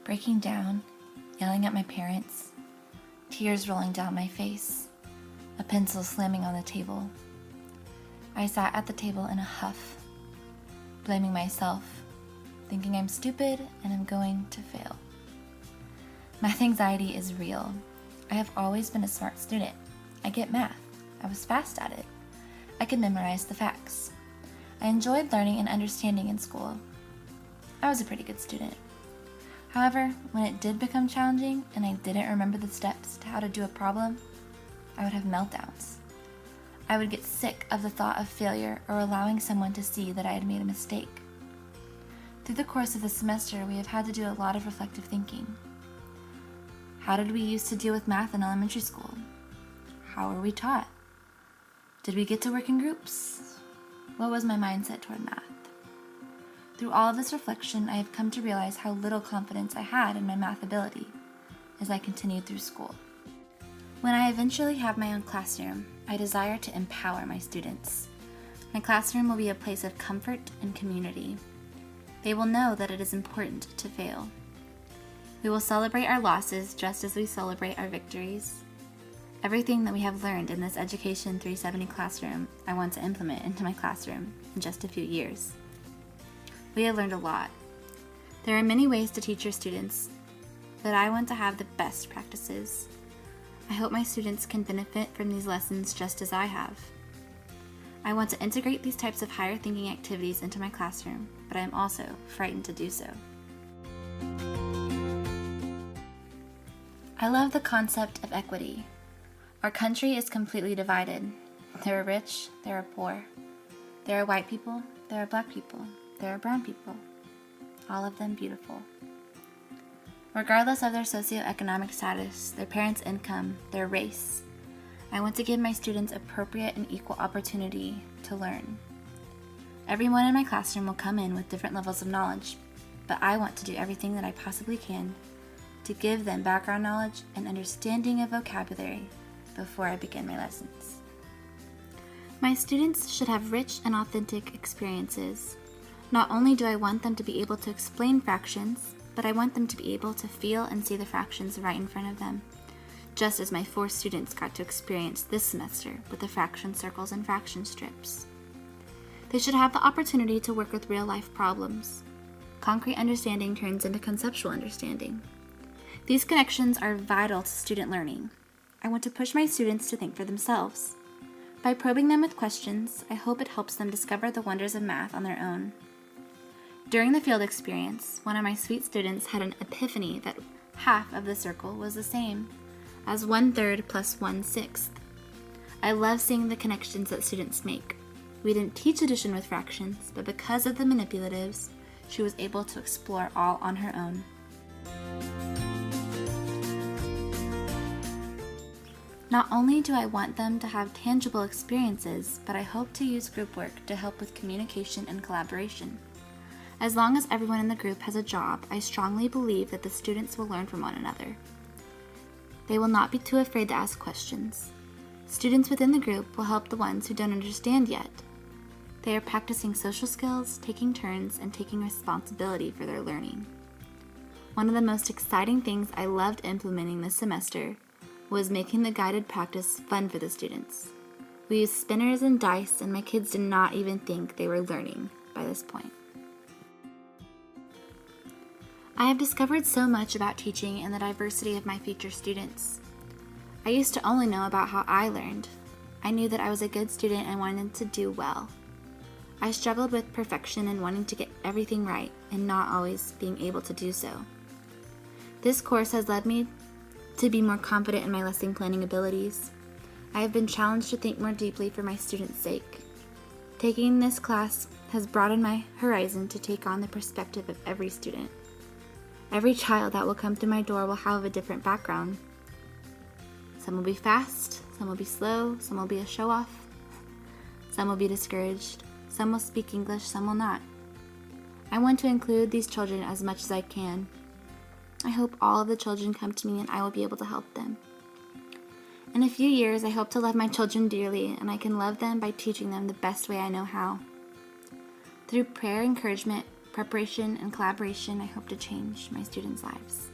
breaking down, yelling at my parents, tears rolling down my face, a pencil slamming on the table. I sat at the table in a huff, blaming myself, thinking I'm stupid and I'm going to fail. Math anxiety is real. I have always been a smart student. I get math. I was fast at it. I could memorize the facts. I enjoyed learning and understanding in school. I was a pretty good student. However, when it did become challenging and I didn't remember the steps to how to do a problem, I would have meltdowns. I would get sick of the thought of failure or allowing someone to see that I had made a mistake. Through the course of the semester, we have had to do a lot of reflective thinking. How did we used to deal with math in elementary school? How were we taught? Did we get to work in groups? What was my mindset toward math? Through all of this reflection, I have come to realize how little confidence I had in my math ability as I continued through school. When I eventually have my own classroom, I desire to empower my students. My classroom will be a place of comfort and community. They will know that it is important to fail. We will celebrate our losses just as we celebrate our victories. Everything that we have learned in this Education 370 classroom, I want to implement into my classroom in just a few years. We have learned a lot. There are many ways to teach your students, but I want to have the best practices. I hope my students can benefit from these lessons just as I have. I want to integrate these types of higher thinking activities into my classroom, but I am also frightened to do so. I love the concept of equity. Our country is completely divided. There are rich, there are poor. There are white people, there are black people, there are brown people. All of them beautiful. Regardless of their socioeconomic status, their parents' income, their race, I want to give my students appropriate and equal opportunity to learn. Everyone in my classroom will come in with different levels of knowledge, but I want to do everything that I possibly can to give them background knowledge and understanding of vocabulary before I begin my lessons. My students should have rich and authentic experiences. Not only do I want them to be able to explain fractions, but I want them to be able to feel and see the fractions right in front of them, just as my 4 students got to experience this semester with the fraction circles and fraction strips. They should have the opportunity to work with real-life problems. Concrete understanding turns into conceptual understanding. These connections are vital to student learning. I want to push my students to think for themselves. By probing them with questions, I hope it helps them discover the wonders of math on their own. During the field experience, one of my sweet students had an epiphany that half of the circle was the same as 1/3 plus 1/6. I love seeing the connections that students make. We didn't teach addition with fractions, but because of the manipulatives, she was able to explore all on her own. Not only do I want them to have tangible experiences, but I hope to use group work to help with communication and collaboration. As long as everyone in the group has a job, I strongly believe that the students will learn from one another. They will not be too afraid to ask questions. Students within the group will help the ones who don't understand yet. They are practicing social skills, taking turns, and taking responsibility for their learning. One of the most exciting things I loved implementing this semester was making the guided practice fun for the students. We used spinners and dice, and my kids did not even think they were learning by this point. I have discovered so much about teaching and the diversity of my future students. I used to only know about how I learned. I knew that I was a good student and wanted to do well. I struggled with perfection and wanting to get everything right and not always being able to do so. This course has led me to be more confident in my lesson planning abilities. I have been challenged to think more deeply for my students' sake. Taking this class has broadened my horizon to take on the perspective of every student. Every child that will come through my door will have a different background. Some will be fast, some will be slow, some will be a show-off, some will be discouraged, some will speak English, some will not. I want to include these children as much as I can. I hope all of the children come to me and I will be able to help them. In a few years, I hope to love my children dearly, and I can love them by teaching them the best way I know how. Through prayer, encouragement, preparation and collaboration, I hope to change my students' lives.